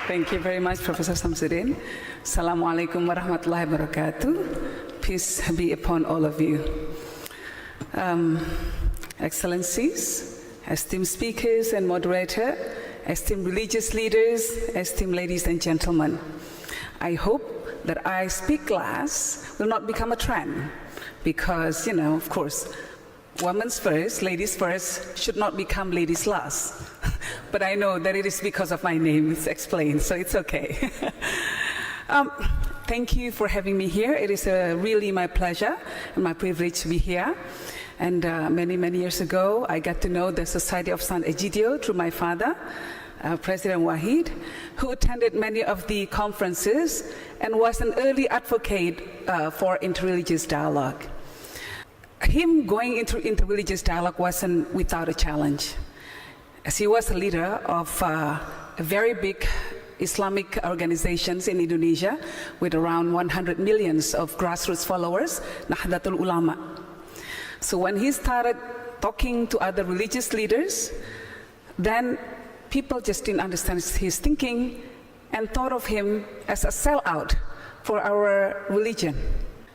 Thank you very much, Professor Samsudin. Assalamualaikum warahmatullahi wabarakatuh. Peace be upon all of you. Excellencies, esteemed speakers and moderator, esteemed religious leaders, esteemed ladies and gentlemen. I hope that I speak last will not become a trend because, of course, women's first, ladies first should not become ladies last. But I know that it is because of my name, it's explained, so it's okay. Thank you for having me here. It is really my pleasure and my privilege to be here. And many, many years ago, I got to know the Society of San Egidio through my father, President Wahid, who attended many of the conferences and was an early advocate for interreligious dialogue. Him going into interreligious dialogue wasn't without a challenge, as he was a leader of a very big Islamic organizations in Indonesia with around 100 million of grassroots followers, Nahdlatul Ulama. So when he started talking to other religious leaders, then people just didn't understand his thinking and thought of him as a sellout for our religion.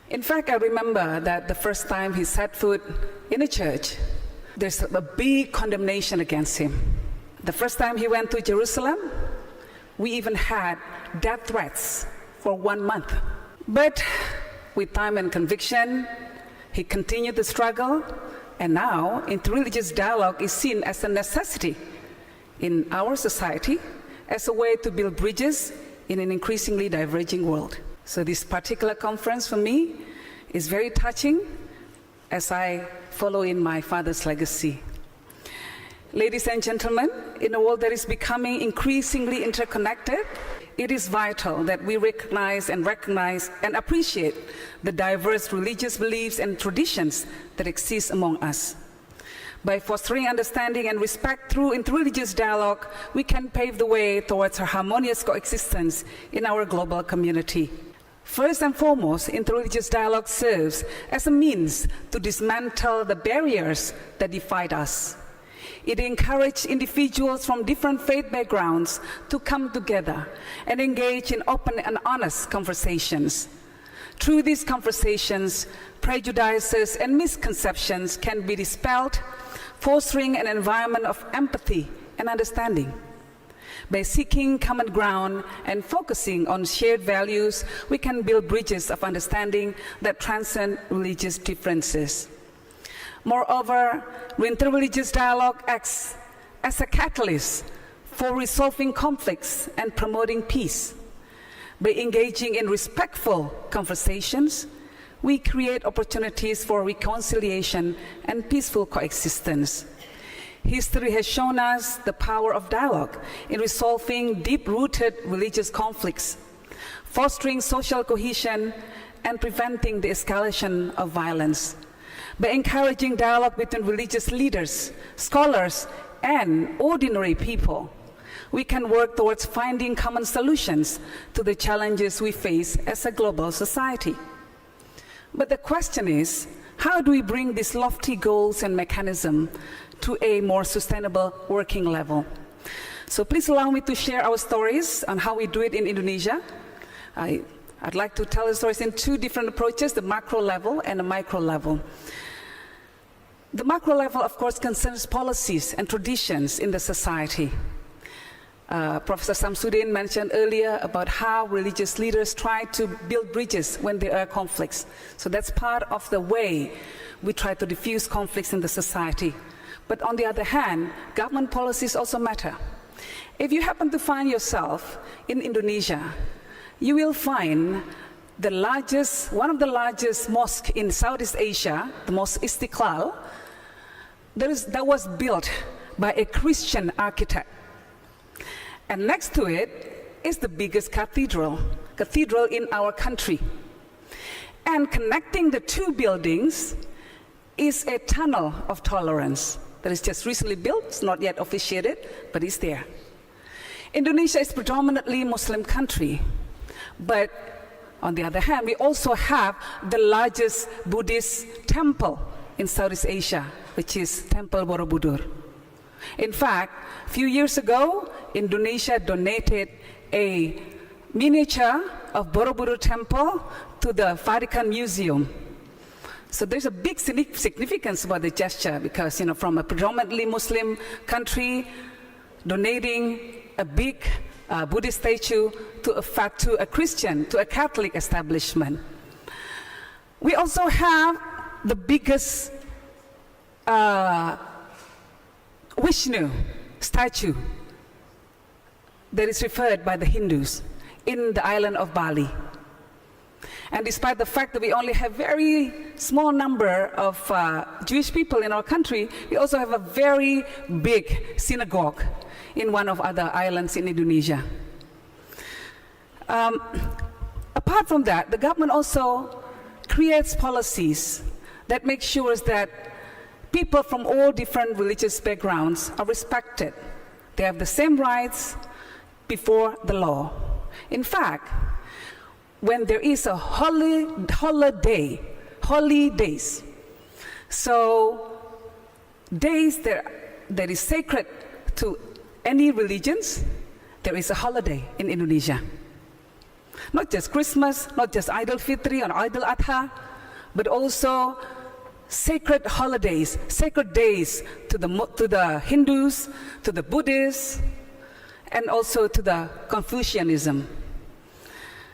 In fact, I remember that the first time he set foot in a church, there's a big condemnation against him. The first time he went to Jerusalem, we even had death threats for 1 month. But with time and conviction, he continued the struggle, and now interreligious dialogue is seen as a necessity in our society as a way to build bridges in an increasingly diverging world. So this particular conference for me is very touching as I follow in my father's legacy. Ladies and gentlemen, in a world that is becoming increasingly interconnected, it is vital that we recognize and appreciate the diverse religious beliefs and traditions that exist among us. By fostering understanding and respect through interreligious dialogue, we can pave the way towards a harmonious coexistence in our global community. First and foremost, interreligious dialogue serves as a means to dismantle the barriers that divide us. It encourages individuals from different faith backgrounds to come together and engage in open and honest conversations. Through these conversations, prejudices and misconceptions can be dispelled, fostering an environment of empathy and understanding. By seeking common ground and focusing on shared values, we can build bridges of understanding that transcend religious differences. Moreover, interreligious dialogue acts as a catalyst for resolving conflicts and promoting peace. By engaging in respectful conversations, we create opportunities for reconciliation and peaceful coexistence. History has shown us the power of dialogue in resolving deep-rooted religious conflicts, fostering social cohesion, and preventing the escalation of violence. By encouraging dialogue between religious leaders, scholars, and ordinary people, we can work towards finding common solutions to the challenges we face as a global society. But the question is, how do we bring these lofty goals and mechanisms to a more sustainable working level? So please allow me to share our stories on how we do it in Indonesia. I'd like to tell the stories in two different approaches, the macro level and the micro level. The macro level, of course, concerns policies and traditions in the society. Professor Samsudin mentioned earlier about how religious leaders try to build bridges when there are conflicts. So that's part of the way we try to diffuse conflicts in the society. But on the other hand, government policies also matter. If you happen to find yourself in Indonesia, you will find one of the largest mosques in Southeast Asia, the Mosque Istiqlal, that was built by a Christian architect. And next to it is the biggest cathedral in our country. And connecting the two buildings is a tunnel of tolerance that is just recently built. It's not yet officiated, but it's there. Indonesia is predominantly Muslim country, but on the other hand, we also have the largest Buddhist temple in Southeast Asia, which is Temple Borobudur. In fact, a few years ago, Indonesia donated a miniature of Borobudur Temple to the Vatican Museum. So there's a big significance about the gesture because, from a predominantly Muslim country, donating a big Buddhist statue to a Christian, to a Catholic establishment. We also have the biggest Vishnu statue that is referred by the Hindus in the island of Bali. And despite the fact that we only have very small number of Jewish people in our country, we also have a very big synagogue in one of other islands in Indonesia. Apart from that, the government also creates policies that make sure that people from all different religious backgrounds are respected. They have the same rights before the law. In fact, when there is a holidays, so days that is sacred to any religions, there is a holiday in Indonesia. Not just Christmas, not just Idul Fitri or Idul Adha, but also sacred holidays, sacred days to the Hindus, to the Buddhists, and also to the Confucianism.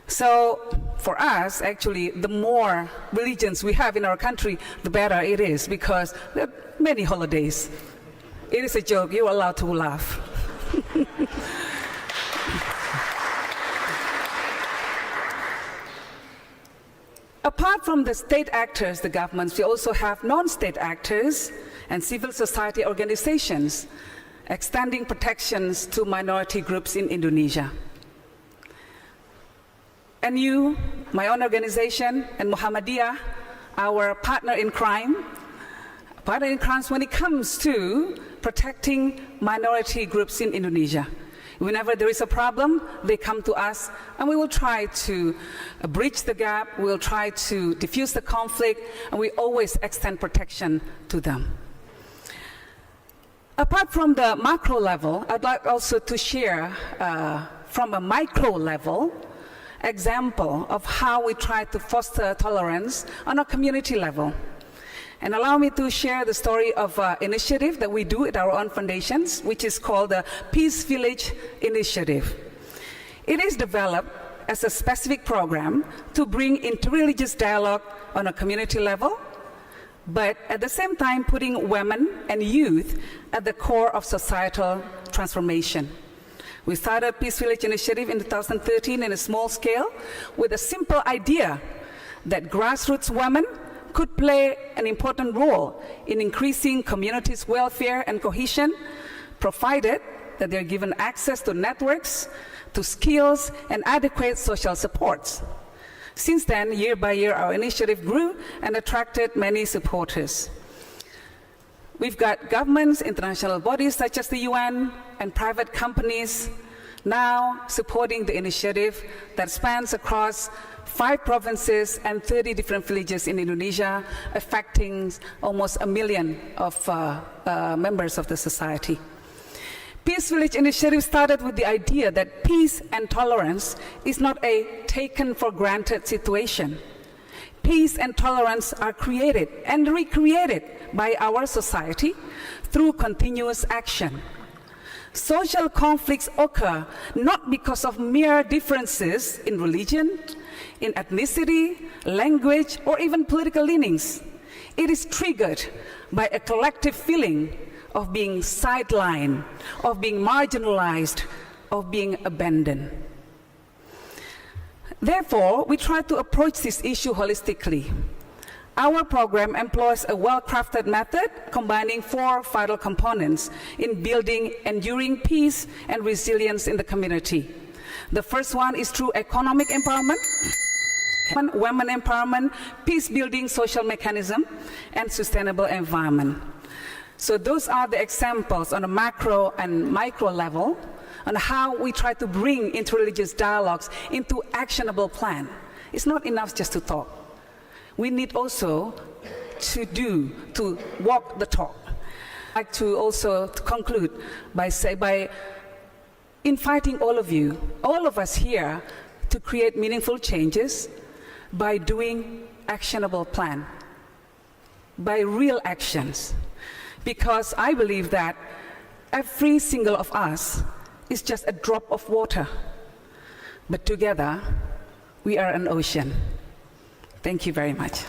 So for us, actually, the more religions we have in our country, the better it is, because there are many holidays. It is a joke, you're allowed to laugh. Apart from the state actors, the governments, we also have non-state actors and civil society organizations extending protections to minority groups in Indonesia. And you, my own organization, and Muhammadiyah, our partner in crime when it comes to protecting minority groups in Indonesia. Whenever there is a problem, they come to us, and we will try to bridge the gap, we will try to diffuse the conflict, and we always extend protection to them. Apart from the macro level, I'd like also to share from a micro level example of how we try to foster tolerance on a community level. And allow me to share the story of an initiative that we do at our own foundations, which is called the Peace Village Initiative. It is developed as a specific program to bring interreligious dialogue on a community level, but at the same time putting women and youth at the core of societal transformation. We started Peace Village Initiative in 2013 in a small scale with a simple idea that grassroots women could play an important role in increasing communities' welfare and cohesion, provided that they're given access to networks, to skills, and adequate social supports. Since then, year by year, our initiative grew and attracted many supporters. We've got governments, international bodies such as the UN, and private companies now supporting the initiative that spans across 5 provinces and 30 different villages in Indonesia, affecting almost 1 million of members of the society. Peace Village Initiative started with the idea that peace and tolerance is not a taken for granted situation. Peace and tolerance are created and recreated by our society through continuous action. Social conflicts occur not because of mere differences in religion, in ethnicity, language, or even political leanings. It is triggered by a collective feeling of being sidelined, of being marginalized, of being abandoned. Therefore, we try to approach this issue holistically. Our program employs a well-crafted method combining 4 vital components in building enduring peace and resilience in the community. The first one is through economic empowerment, women empowerment, peace-building social mechanism, and sustainable environment. So those are the examples on a macro and micro level on how we try to bring interreligious dialogues into actionable plan. It's not enough just to talk. We need also to walk the talk. I'd like to also conclude by inviting all of you, all of us here, to create meaningful changes by doing actionable plan, by real actions. Because I believe that every single of us is just a drop of water, but together we are an ocean. Thank you very much.